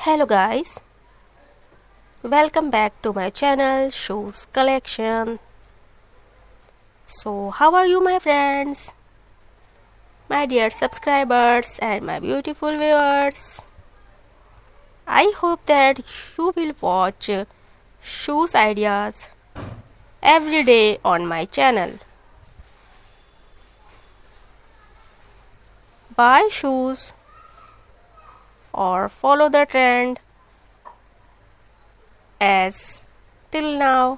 Hello guys, welcome back to my channel Shoes Collection. So how are you my friends, my dear subscribers and my beautiful viewers? I hope that you will watch shoes ideas every day on my channel. Buy shoes or follow the trend, as till now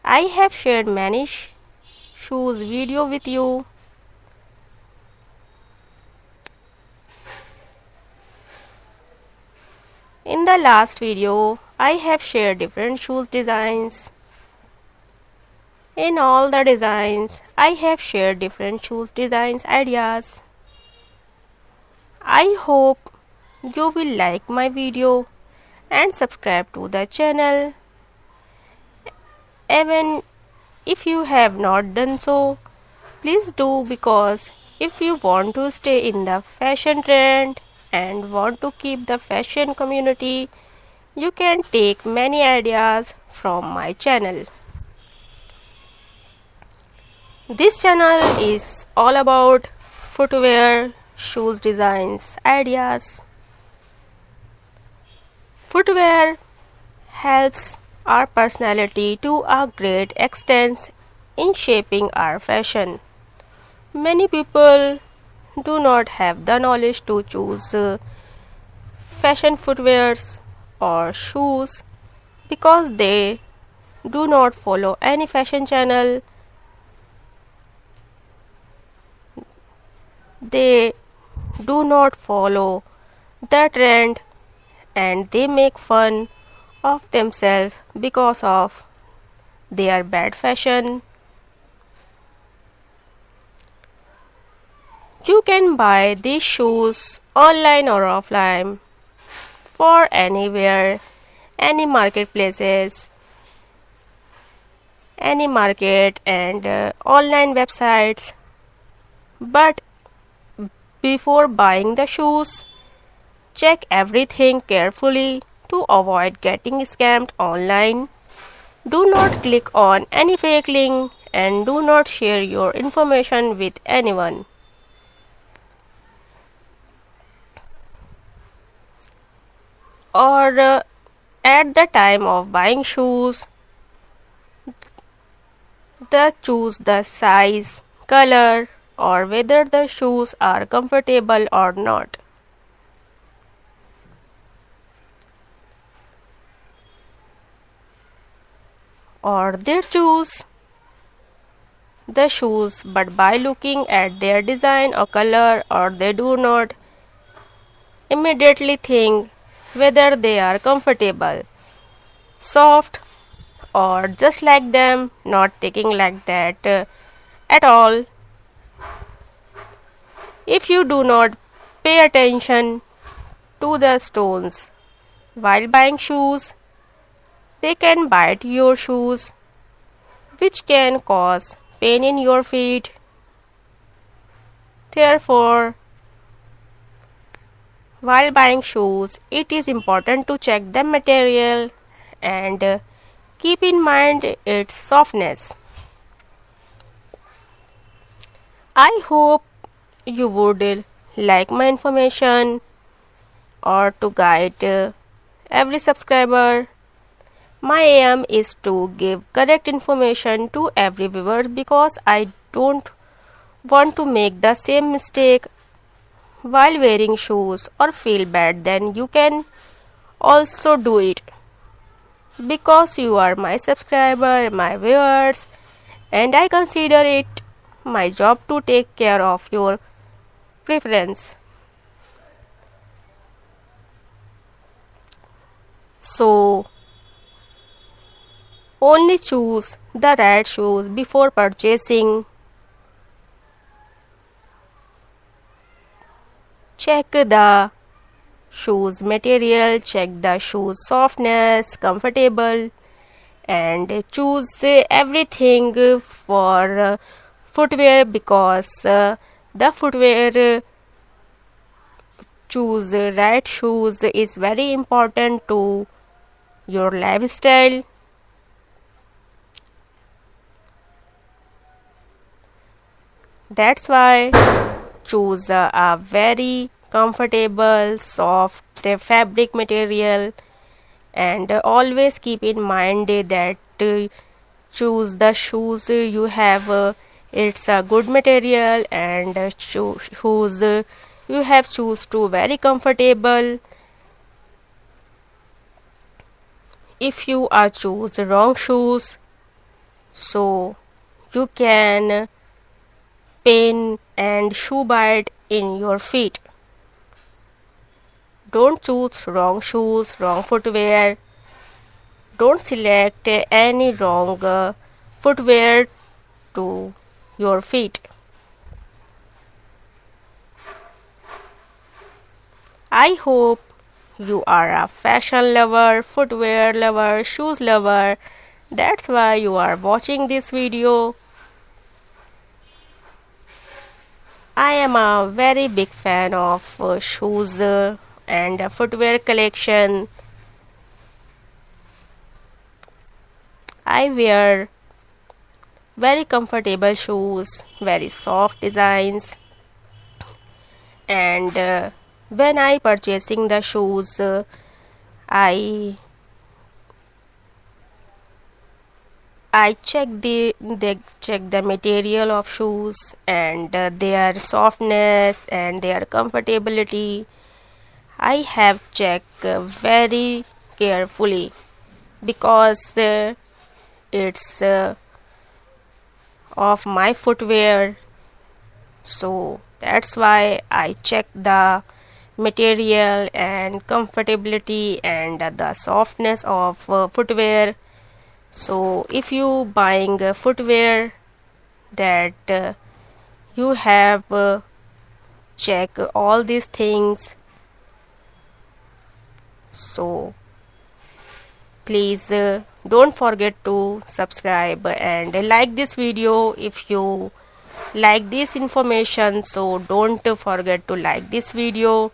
I have shared many shoes video with you. In the last video, I have shared different shoes designs. In all the designs, I have shared different shoes designs ideas. I hope you will like my video and subscribe to the channel. Even if you have not done so, please do, because if you want to stay in the fashion trend and want to keep the fashion community, you can take many ideas from my channel. This channel is all about footwear, shoes designs, ideas. Footwear helps our personality to a great extent in shaping our fashion. Many people do not have the knowledge to choose fashion footwears or shoes because they do not follow any fashion channel. They do not follow the trend and they make fun of themselves because of their bad fashion. You can buy these shoes online or offline for anywhere, any marketplaces, any market and online websites. But before buying the shoes, check everything carefully to avoid getting scammed online. Do not click on any fake link and do not share your information with anyone. Or at the time of buying shoes, choose the size, color, or whether the shoes are comfortable or not. Or they choose the shoes but by looking at their design or color, or they do not immediately think whether they are comfortable, soft, or just like them, not taking like that at all. If you do not pay attention to the stones while buying shoes, they can bite your shoes, which can cause pain in your feet. Therefore, while buying shoes, it is important to check the material and keep in mind its softness. I hope you would like my information or to guide every subscriber. My aim is to give correct information to every viewer because I don't want to make the same mistake while wearing shoes or feel bad. Then you can also do it because you are my subscriber, my viewers, and I consider it my job to take care of your preference. So only choose the right shoes before purchasing. Check the shoes material, check the shoes softness, comfortable, and choose everything for footwear because the footwear choose right shoes is very important to your lifestyle. That's why choose a very comfortable, soft fabric material, and always keep in mind that choose the shoes you have. It's a good material, and shoes you have choose to very comfortable. If you are choose wrong shoes, so you can pain and shoe bite in your feet. Don't choose wrong shoes, wrong footwear. Don't select any wrong footwear to your feet. I hope you are a fashion lover, footwear lover, shoes lover. That's why you are watching this video. I am a very big fan of shoes and footwear collection. I wear very comfortable shoes, very soft designs, and when I purchasing the shoes, I check the material of shoes and their softness and their comfortability. I have checked very carefully because it's of my footwear, so that's why I check the material and comfortability and the softness of footwear. So if you buying footwear, that you have check all these things. So please don't forget to subscribe and like this video if you like this information. So don't forget to like this video.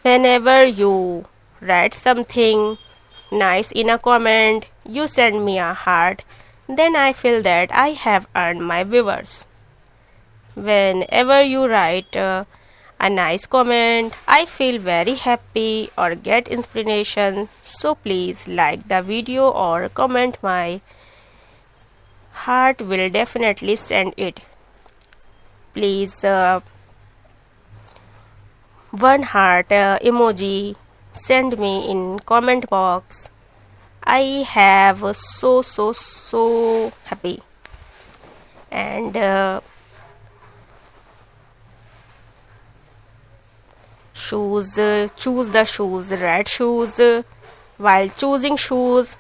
Whenever you write something nice in a comment, you send me a heart, then I feel that I have earned my viewers. Whenever you write a nice comment, I feel very happy or get inspiration. So please like the video or comment. My heart will definitely send it. Please one heart emoji send me in comment box. I have so happy. And shoes, choose the shoes, right shoes. While choosing shoes,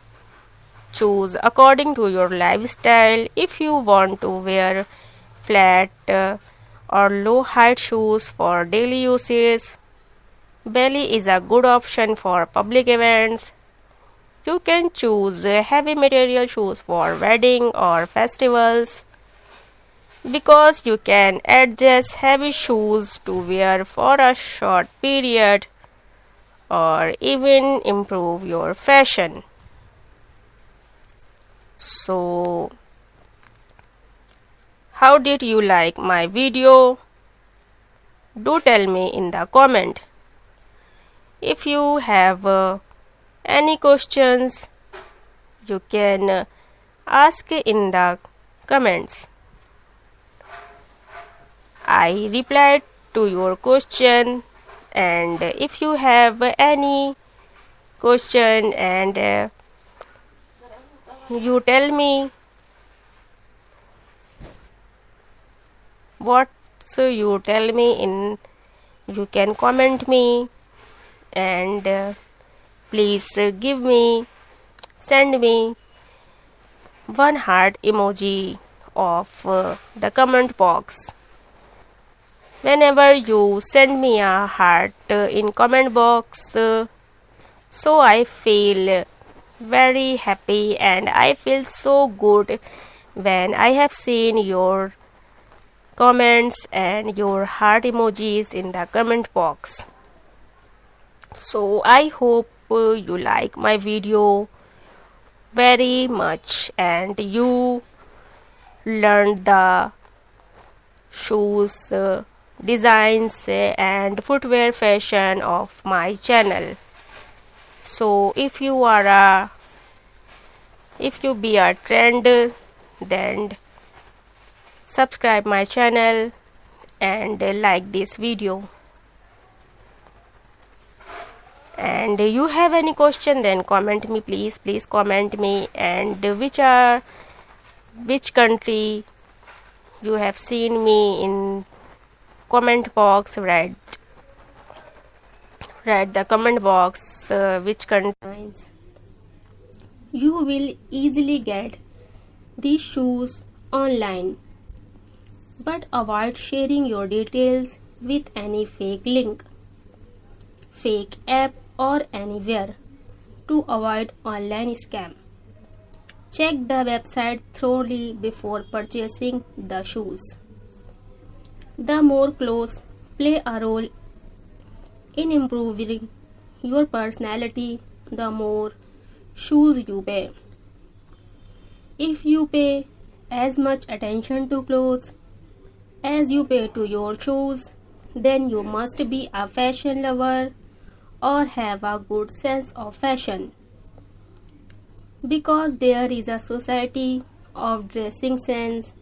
choose according to your lifestyle. If you want to wear flat or low height shoes for daily uses, belly is a good option for public events. You can choose heavy material shoes for wedding or festivals, because you can adjust heavy shoes to wear for a short period or even improve your fashion. So, how did you like my video? Do tell me in the comment. If you have any questions, you can ask in the comments. I replied to your question, and if you have any question and you tell me what, so you tell me in, you can comment me, and please give me, send me one heart emoji of the comment box. Whenever you send me a heart in comment box, so I feel very happy and I feel so good when I have seen your comments and your heart emojis in the comment box. So I hope you like my video very much and you learned the shoes designs and footwear fashion of my channel. So if you be a trend, then subscribe my channel and like this video. And you have any question, then comment me, please comment me. And which country you have seen me in comment box. Write the comment box which country. You will easily get these shoes online, but avoid sharing your details with any fake link, fake app or anywhere to avoid online scam. Check the website thoroughly before purchasing the shoes. The more clothes play a role in improving your personality, the more shoes you pay. If you pay as much attention to clothes as you pay to your shoes, then you must be a fashion lover or have a good sense of fashion. Because there is a society of dressing sense,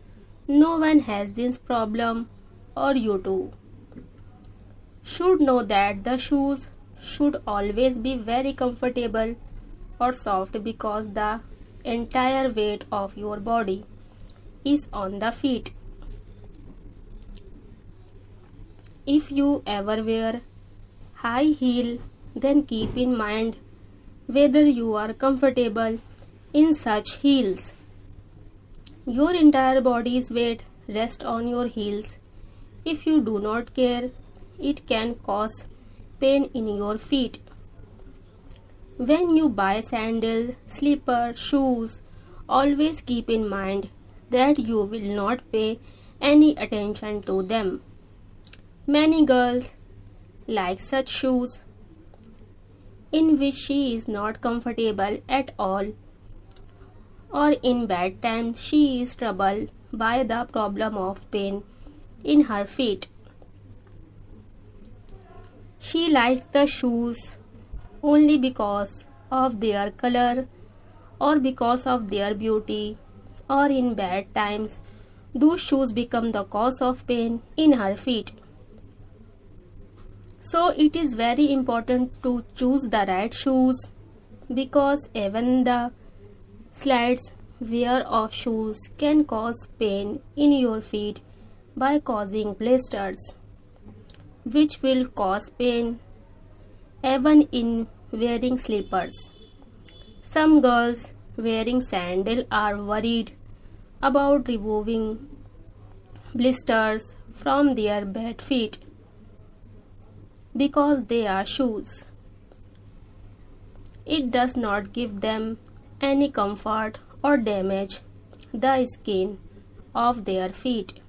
no one has this problem, or you too should know that the shoes should always be very comfortable or soft, because the entire weight of your body is on the feet. If you ever wear high heel, then keep in mind whether you are comfortable in such heels. Your entire body's weight rests on your heels. If you do not care, it can cause pain in your feet. When you buy sandals, slippers, shoes, always keep in mind that you will not pay any attention to them. Many girls like such shoes in which she is not comfortable at all, or in bad times she is troubled by the problem of pain in her feet. She likes the shoes only because of their color or because of their beauty, or in bad times those shoes become the cause of pain in her feet. So it is very important to choose the right shoes, because even the slight wear of shoes can cause pain in your feet by causing blisters, which will cause pain even in wearing slippers. Some girls wearing sandals are worried about removing blisters from their bad feet because they are shoes. It does not give them any comfort or damage the skin of their feet.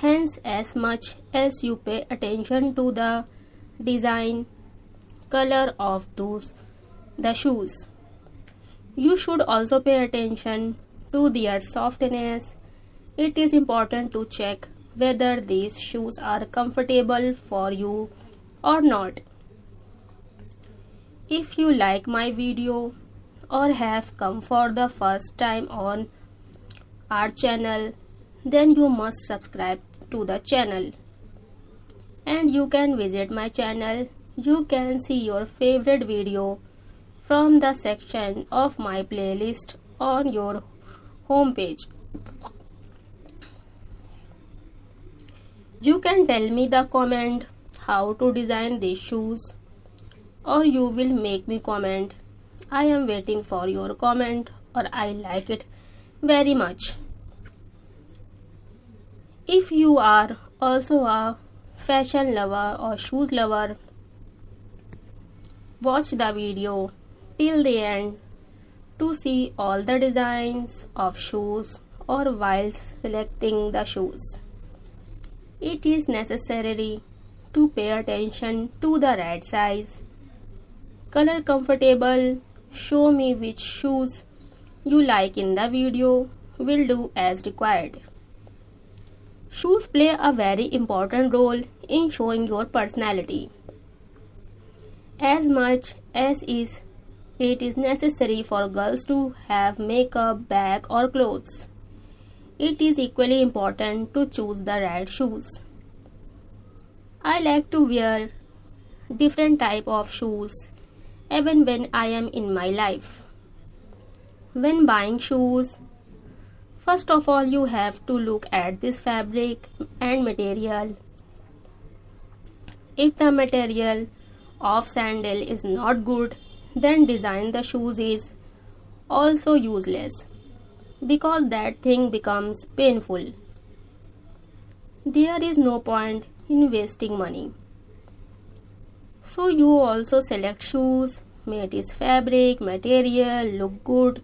Hence, as much as you pay attention to the design, color of the shoes, you should also pay attention to their softness. It is important to check whether these shoes are comfortable for you or not. If you like my video or have come for the first time on our channel, then you must subscribe to the channel. And you can visit my channel. You can see your favorite video from the section of my playlist on your home page. You can tell me the comment how to design these shoes, or you will make me comment. I am waiting for your comment, or I like it very much. If you are also a fashion lover or shoes lover, watch the video till the end to see all the designs of shoes or while selecting the shoes. It is necessary to pay attention to the right size, color comfortable. Show me which shoes you like in the video. Will do as required. Shoes play a very important role in showing your personality. As much as it is necessary for girls to have makeup, bag or clothes, it is equally important to choose the right shoes. I like to wear different type of shoes even when I am in my life. When buying shoes, first of all you have to look at this fabric and material. If the material of sandal is not good, then design the shoes is also useless because that thing becomes painful. There is no point in wasting money. So you also select shoes, made is fabric, material, look good,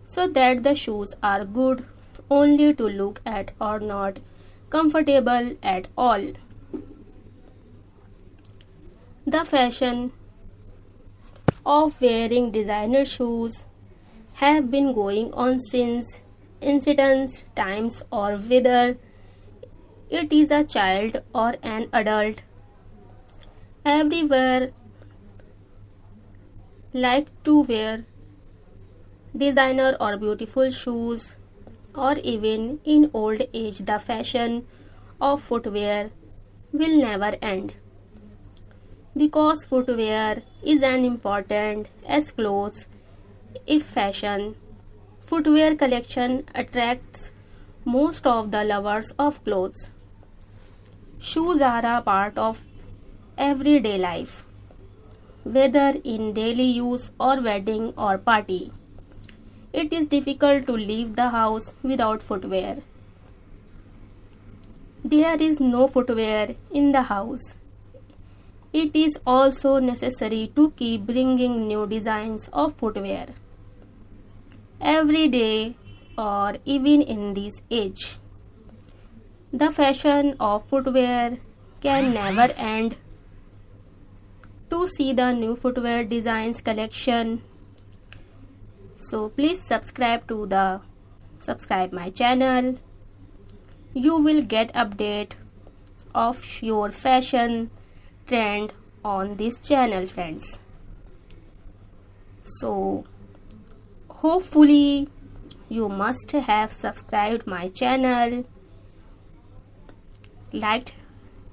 so that the shoes are good only to look at or not comfortable at all. The fashion of wearing designer shoes have been going on since ancient times, or whether it is a child or an adult. Everywhere like to wear designer or beautiful shoes, or even in old age the fashion of footwear will never end, because footwear is as important as clothes. If fashion footwear collection attracts most of the lovers of clothes, shoes are a part of everyday life, whether in daily use or wedding or party. It is difficult to leave the house without footwear. There is no footwear in the house. It is also necessary to keep bringing new designs of footwear every day, or even in this age. The fashion of footwear can never end. To see the new footwear designs collection, so please subscribe my channel. You will get update of your fashion trend on this channel, friends. So hopefully you must have subscribed my channel, liked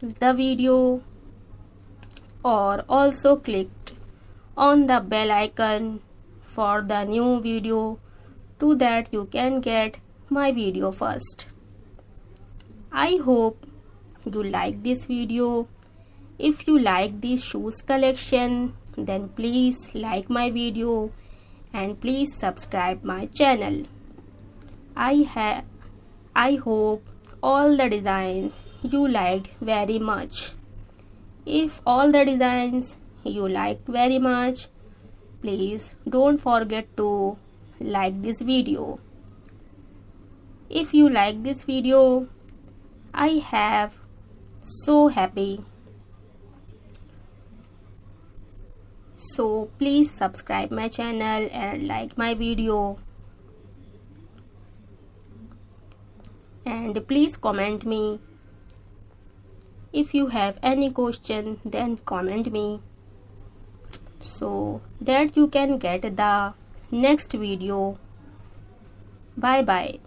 the video, or also clicked on the bell icon for the new video, so that you can get my video first. I hope you like this video. If you like this shoes collection, then please like my video and please subscribe my channel. I hope all the designs you liked very much. If all the designs you liked very much, please don't forget to like this video. If you like this video, I have so happy. So please subscribe my channel and like my video, and please comment me. If you have any question, then comment me, so that you can get the next video. Bye bye.